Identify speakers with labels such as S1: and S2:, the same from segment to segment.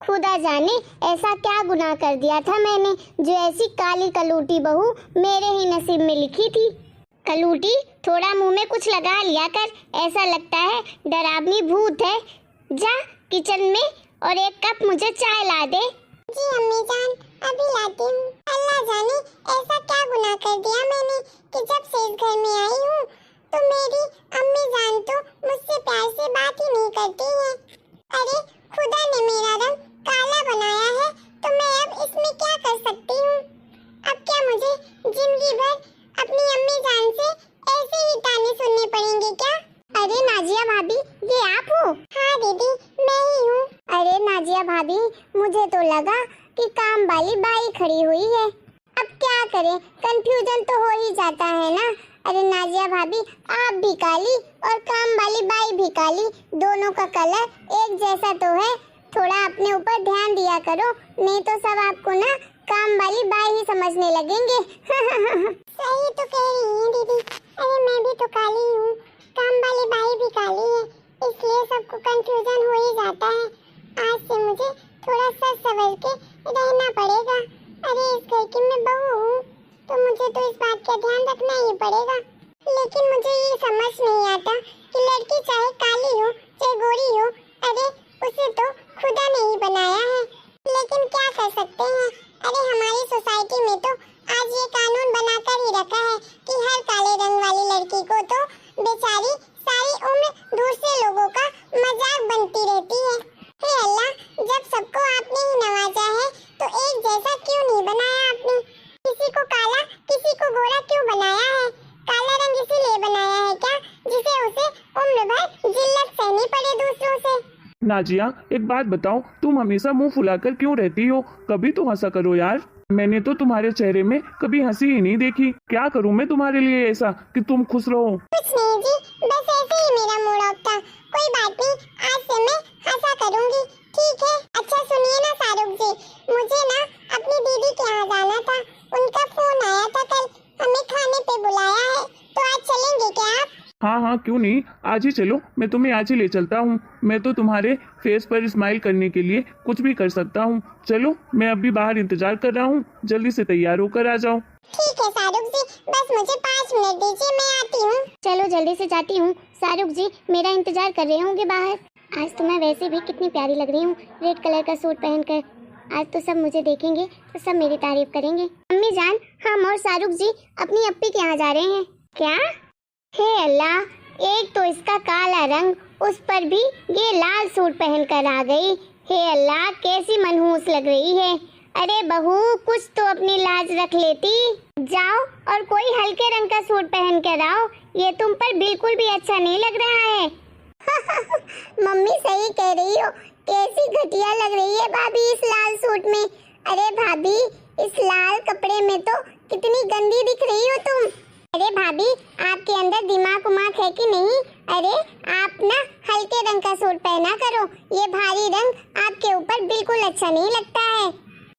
S1: खुदा जाने ऐसा क्या गुनाह कर दिया था मैंने जो ऐसी काली कलूटी बहू मेरे ही नसीब में लिखी थी। कलूटी, थोड़ा मुंह में कुछ लगा लिया कर, ऐसा लगता है डरावनी भूत है। जा किचन में और एक कप मुझे चाय ला दे।
S2: जी अम्मी जान, अभी लाती हूँ। अल्लाह जाने ऐसा क्या गुनाह कर दिया मैंने कि जब से इस घर में आई हूँ तो मेरी अम्मी जान तो मुझसे प्यार से बात ही नहीं करती है। अरे खुदा ने मेरा रंग काला बनाया है तो मैं अब इसमें क्या कर सकती हूँ। अब क्या मुझे जिंदगी भर अपनी अम्मी जान से ऐसे ही ताने सुनने पड़ेंगे क्या?
S1: अरे नाजिया भाभी, ये आप हो?
S2: हाँ दीदी, मैं ही हूँ।
S1: अरे नाजिया भाभी, मुझे तो लगा कि काम वाली बाई खड़ी हुई है। अब क्या करें, कंफ्यूजन तो हो ही जाता है ना। अरे नाजिया भाभी, आप भी काली और काम वाली बाई भी काली, दोनों का कलर एक जैसा तो है। थोड़ा अपने ऊपर ध्यान दिया करो, नहीं तो सब आपको ना काम वाली बाई ही समझने लगेंगे।
S2: सही तो कह रही हैं दीदी। अरे मैं भी तो काली हूँ, काम वाली बाई भी काली है, इसलिए सबको कंफ्यूजन हो ही जाता है। आज से मुझे थोड़ा सच समझ के रहना पड़ेगा। अरे इस घर की मैं बहू हूँ तो मुझे तो इस बात का ध्यान रखना ही पड़ेगा। लेकिन मुझे ये समझ नहीं आता कि लड़की चाहे काली हो चाहे गोरी हो, अरे उसे तो खुदा ने ही बनाया है। लेकिन क्या कर सकते हैं, अरे हमारी सोसाइटी में तो आज ये कानून बनाकर ही रखा है कि हर काले रंग वाली लड़की को तो बेचारी सारी उम्र दूसरे लोगों का मजाक बनती रहती है। हे अल्लाह, जब सबको आपने ही नवाजा है तो एक जैसा क्यों नहीं बनाया आपने? किसी को काला किसी को गोरा क्यों बनाया है? काला रंग इसीलिए बनाया है क्या जिसे उसे उम्र भर जिल्लत सहनी पड़े दूसरों से?
S3: नाजिया, एक बात बताओ, तुम हमेशा मुंह फुलाकर क्यों रहती हो? कभी तो हंसा करो यार। मैंने तो तुम्हारे चेहरे में कभी हंसी ही नहीं देखी। क्या करूं मैं तुम्हारे लिए ऐसा कि तुम खुश रहो?
S2: कुछ नहीं जी, बस ऐसे ही मेरा मूड ऑफ था। कोई बात नहीं, आज से मैं हंसा करूंगी, ठीक है? अच्छा सुनिए ना शाहरुख जी, मुझे ना अपनी दीदी के यहाँ जाना था। उनका फोन आया था कल, हमें खाने पे बुलाया है, तो आज चलेंगे क्या आप?
S3: हाँ हाँ, क्यों नहीं, आज ही चलो। मैं तुम्हें आज ही ले चलता हूँ। मैं तो तुम्हारे फेस पर स्माइल करने के लिए कुछ भी कर सकता हूँ। चलो, मैं अभी बाहर इंतजार कर रहा हूँ, जल्दी से तैयार होकर आ जाओ।
S2: ठीक है शाहरुख जी, बस मुझे 5 मिनट दीजिए, मैं आती हूँ।
S1: चलो जल्दी से जाती हूँ। शाहरुख जी मेरा इंतजार कर रहे होंगे बाहर। आज तो मैं वैसे भी कितनी प्यारी लग रही हूँ रेड कलर का सूट पहनकर। आज तो सब मुझे देखेंगे तो सब मेरी तारीफ करेंगे। अम्मी जान, हम और शाहरुख जी अपनी अप्पी के यहाँ जा रहे हैं। क्या? हे अल्लाह, एक तो इसका काला रंग, उस पर भी ये लाल सूट पहनकर आ गई। हे अल्लाह, कैसी मनहूस लग रही है। अरे बहू, कुछ तो अपनी लाज रख लेती। जाओ और कोई हल्के रंग का सूट पहन कर आओ, ये तुम पर बिल्कुल भी अच्छा नहीं लग रहा है। मम्मी सही कह रही हो, कैसी घटिया लग रही है भाभी इस लाल सूट में। अरे भाभी, इस लाल कपड़े में तो कितनी गंदी दिख रही हो तुम। अरे भाभी, आपके अंदर दिमाग उमाग है कि नहीं? अरे आप ना हल्के रंग का सूट पहना करो, ये भारी रंग आपके ऊपर बिल्कुल अच्छा नहीं लगता है।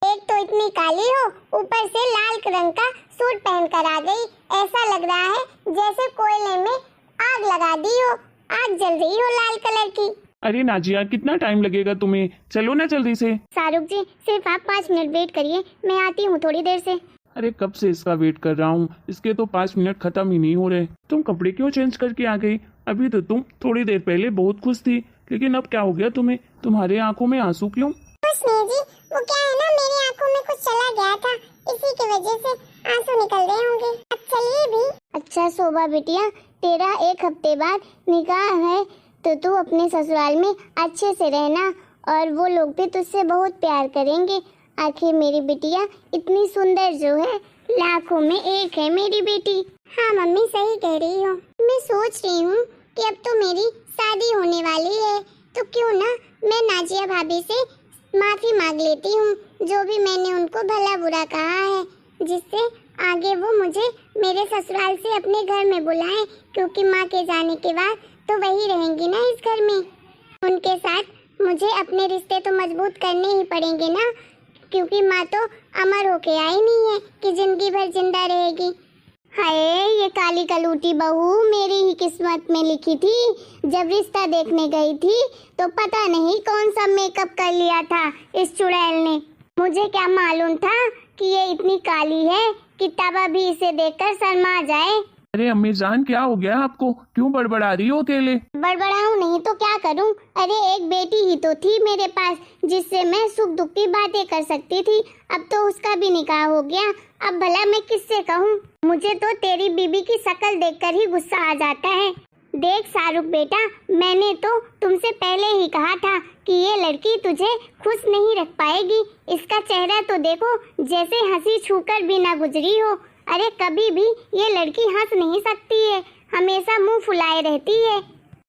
S1: एक तो इतनी काली हो, ऊपर से लाल रंग का सूट पहनकर आ गई। ऐसा लग रहा है जैसे कोयले में आग लगा दी हो, आग जल रही हो लाल कलर की।
S3: अरे नाजिया, कितना टाइम लगेगा तुम्हें? चलो ना जल्दी से।
S1: शाहरुख जी, सिर्फ आप 5 मिनट वेट करिए, मैं आती हूँ थोड़ी देर से।
S3: अरे कब से इसका वेट कर रहा हूँ, इसके तो 5 मिनट खत्म ही नहीं हो रहे। तुम कपड़े क्यों चेंज करके आ गई? अभी तो तुम थोड़ी देर पहले बहुत खुश थी, लेकिन अब क्या हो गया तुम्हें? तुम्हारे आंखों में आंसू क्यों?
S2: कुछ नहीं जी, वो क्या है ना, मेरी आंखों में कुछ चला गया था, इसी की वजह से आंसू निकल रहे होंगे। अब चलिए भी।
S1: अच्छा शोभा बिटिया, तेरा 1 हफ्ते बाद निकाह है तो तू अपने ससुराल में अच्छे से रहना और वो लोग भी तुझसे बहुत प्यार करेंगे। आखिर मेरी बिटिया इतनी सुंदर जो है, लाखों में एक है मेरी बेटी।
S2: हाँ मम्मी सही कह रही हो। मैं सोच रही हूँ कि अब तो मेरी शादी होने वाली है, तो क्यों ना मैं नाजिया भाभी से माफी मांग लेती हूँ, जो भी मैंने उनको भला बुरा कहा है, जिससे आगे वो मुझे मेरे ससुराल से अपने घर में बुलाएं, क्योंकि माँ के जाने के बाद तो वही रहेंगी ना इस घर में। उनके साथ मुझे अपने रिश्ते तो मजबूत करने ही पड़ेंगे ना, क्योंकि माँ तो अमर होके आई नहीं है कि जिंदगी भर जिंदा रहेगी।
S1: हाय, ये काली कलूटी बहू मेरी ही किस्मत में लिखी थी। जब रिश्ता देखने गई थी तो पता नहीं कौन सा मेकअप कर लिया था इस चुड़ैल ने। मुझे क्या मालूम था कि ये इतनी काली है कि तबा भी इसे देखकर शर्मा जाए।
S3: अरे अम्मी जान, क्या हो गया आपको? क्यों बड़बड़ा रही हो अकेले?
S1: बड़बड़ाऊं नहीं तो क्या करूं? अरे एक बेटी ही तो थी मेरे पास जिससे मैं सुख दुख की बातें कर सकती थी। अब तो उसका भी निकाह हो गया। अब भला मैं किससे कहूं? मुझे तो तेरी बीबी की शक्ल देखकर ही गुस्सा आ जाता है। देख शाहरुख बेटा, मैंने तो तुमसे पहले ही कहा था कि ये लड़की तुझे खुश नहीं रख पाएगी। इसका चेहरा तो देखो, जैसे हंसी छूकर भी ना गुजरी हो। अरे कभी भी ये लड़की हंस नहीं सकती है, हमेशा मुंह फुलाए रहती है।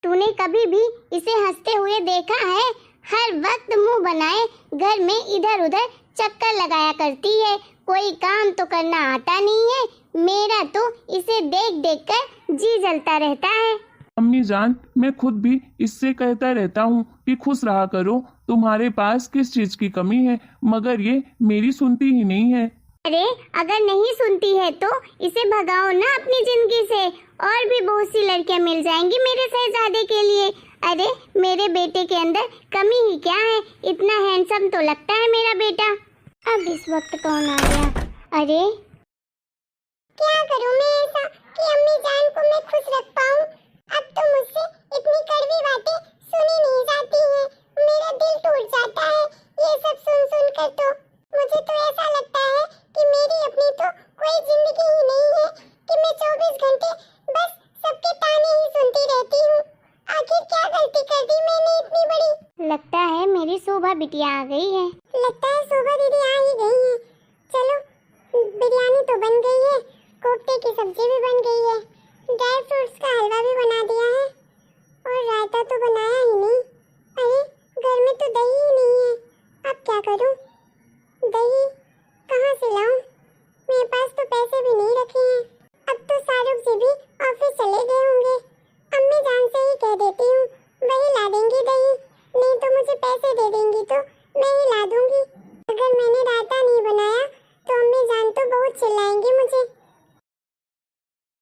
S1: तूने कभी भी इसे हंसते हुए देखा है? हर वक्त मुंह बनाए घर में इधर उधर चक्कर लगाया करती है। कोई काम तो करना आता नहीं है। मेरा तो इसे देख देख कर जी जलता रहता है।
S3: अम्मी जान, मैं खुद भी इससे कहता रहता हूँ कि खुश रहा करो, तुम्हारे पास किस चीज की कमी है, मगर ये मेरी सुनती ही नहीं है।
S1: अरे अगर नहीं सुनती है तो इसे भगाओ ना अपनी जिंदगी से। और भी बहुत सी लड़कियां मिल जाएंगी मेरे शहजादे के लिए। अरे मेरे बेटे के अंदर कमी ही क्या है? इतना हैंडसम तो लगता है मेरा बेटा। अब इस वक्त कौन आ गया? अरे
S2: क्या करूं मैं ऐसा कि अम्मी जान को मैं खुश रख पाऊं? अब तो मुझसे इतनी कड़वी बातें सुनी नहीं जाती हैं। मेरा दिल टूट जाता है ये सब सुन सुन कर। तो मुझे तो ऐसा लगता है कि मेरी अपनी तो कोई जिंदगी ही नहीं है, कि मैं 24 घंटे बस सबके ताने ही सुनती रहती हूँ। आखिर क्या गलती कर दी मैंने इतनी बड़ी?
S1: लगता है मेरी शोभा बिटिया आ गई है।
S2: लगता है शोभा दीदी आ ही गई है। चलो, बिरयानी तो बन गई है, कोफ्ते की सब्जी भी बन गई है, ड्राई फ्रूट्स का हलवा भी बना दिया है, और रायता तो बनाया ही नहीं। अरे घर में तो दही ही नहीं है। अब क्या करूं? दही कहाँ से लाऊं? मेरे पास तो पैसे भी नहीं रखे हैं। अब तो शाहरुख जी भी ऑफिस चले गए होंगे। अम्मी जान से ही कह देती हूँ, वही ला देंगी दही, नहीं तो मुझे पैसे दे देंगी तो मैं ही ला दूंगी। अगर मैंने रायता नहीं बनाया तो अम्मी जान तो बहुत चिल्लाएंगी मुझे।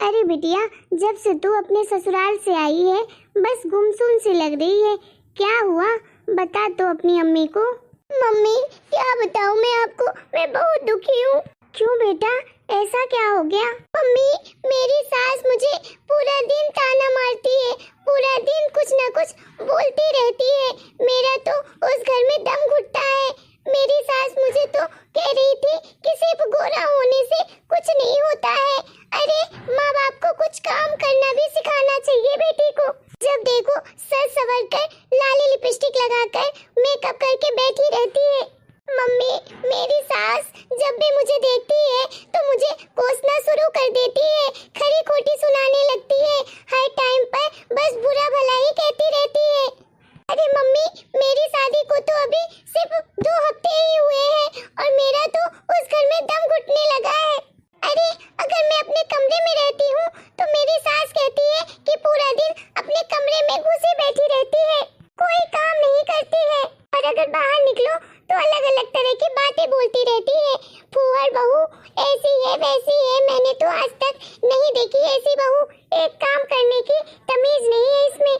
S1: अरे बिटिया, जब से तू अपने ससुराल से आई है बस गुमसुम सी लग रही है। क्या हुआ? बता तो अपनी अम्मी को। मम्मी क्या बताऊं मैं आपको, मैं बहुत दुखी हूँ। क्यों बेटा, ऐसा क्या हो गया? मम्मी मेरी सास मुझे पूरा दिन ताना मारती है, पूरा दिन कुछ न कुछ बोलती रहती है। मेरा तो उस घर में दम घुटता है। मेरी सास मुझे तो कह रही थी कि सिर्फ गोरा होने से कुछ नहीं होता है। अरे माँ बाप को कुछ काम करना भी सिखाना चाहिए बेटी को। जब देखो सज संवर कर, लाली लिपस्टिक लगाकर, मेकअप करके बैठी रहती है। मम्मी मेरी सास जब भी मुझे देखती है तो मुझे कोसना शुरू कर देती है, खरी खोटी सुनाने लगती है। हर टाइम पर बस बुरा भला ही कहती रहती है। अरे मम्मी मेरी शादी को तो अभी सिर्फ 2 हफ्ते ही हुए हैं और मेरा तो उस घर में दम घुटने लगा है। अरे अगर मैं अपने कमरे में रहती हूँ तो मेरी सास कहती है कि पूरा दिन अपने कमरे में घुसी बैठी रहती है, कोई काम नहीं करती है। और अगर बाहर निकलो तो अलग अलग तरह की बातें बोलती रहती है। फूहड़ बहू ऐसी है वैसी है, मैंने तो आज तक नहीं देखी ऐसी बहू। एक काम करने की तमीज नहीं है इसमें।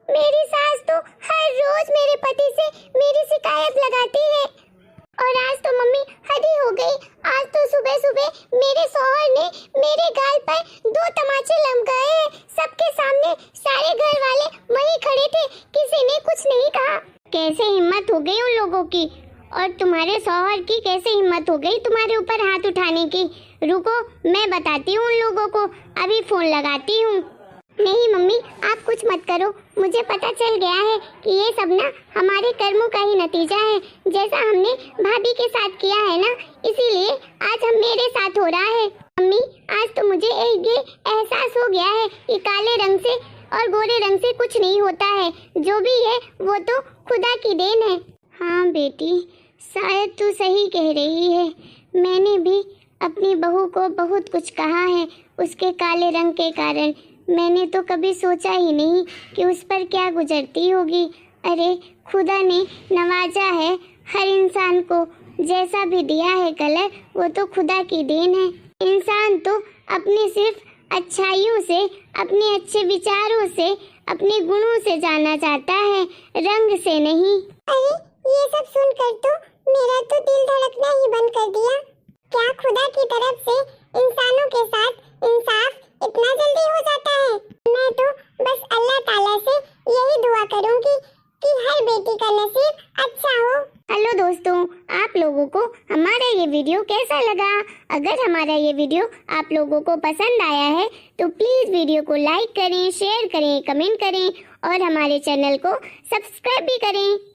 S1: मेरी सास तो हर रोज मेरे पति से मेरी शिकायत लगाती है। और आज तो मम्मी हद ही हो गई। आज तो सुबह सुबह मेरे शौहर ने मेरे गाल पर 2 तमाचे लमकाए हैं। सबके सामने सारे घर वाले वहीं खड़े थे, किसी ने कुछ नहीं कहा। कैसे हिम्मत हो गई उन लोगों की, और तुम्हारे शौहर की कैसे हिम्मत हो गई तुम्हारे ऊपर हाथ उठाने की। रुको मैं बताती हूँ उन लोगों को, अभी फोन लगाती हूँ। नहीं मम्मी आप कुछ मत करो, मुझे पता चल गया है कि ये सब ना हमारे कर्मों का ही नतीजा है। जैसा हमने भाभी के साथ किया है ना, इसीलिए आज हम मेरे साथ हो रहा है। मम्मी आज तो मुझे ये एहसास हो गया है कि काले रंग से और गोरे रंग से कुछ नहीं होता है। जो भी है वो तो खुदा की देन है। हाँ बेटी, शायद तू सही कह रही है। मैंने भी अपनी बहू को बहुत कुछ कहा है उसके काले रंग के कारण। मैंने तो कभी सोचा ही नहीं कि उस पर क्या गुजरती होगी। अरे खुदा ने नवाजा है हर इंसान को, जैसा भी दिया है कलर वो तो खुदा की देन है। इंसान तो अपने सिर्फ अच्छाइयों से, अपने अच्छे विचारों से, अपने गुणों से जाना चाहता है, रंग से नहीं।
S2: अरे ये सब सुनकर तो मेरा तो दिल धड़कना ही बंद कर दिया। क्या खुदा की तरफ से इंसानों के साथ इंसाफ इतना जल्दी हो जाता है? मैं तो बस अल्लाह ताला से यही दुआ करूंगी कि हर बेटी का नसीब अच्छा हो।
S1: हेलो दोस्तों, आप लोगों को हमारा ये वीडियो कैसा लगा? अगर हमारा ये वीडियो आप लोगों को पसंद आया है तो प्लीज वीडियो को लाइक करें, शेयर करें, कमेंट करें और हमारे चैनल को सब्सक्राइब भी करें।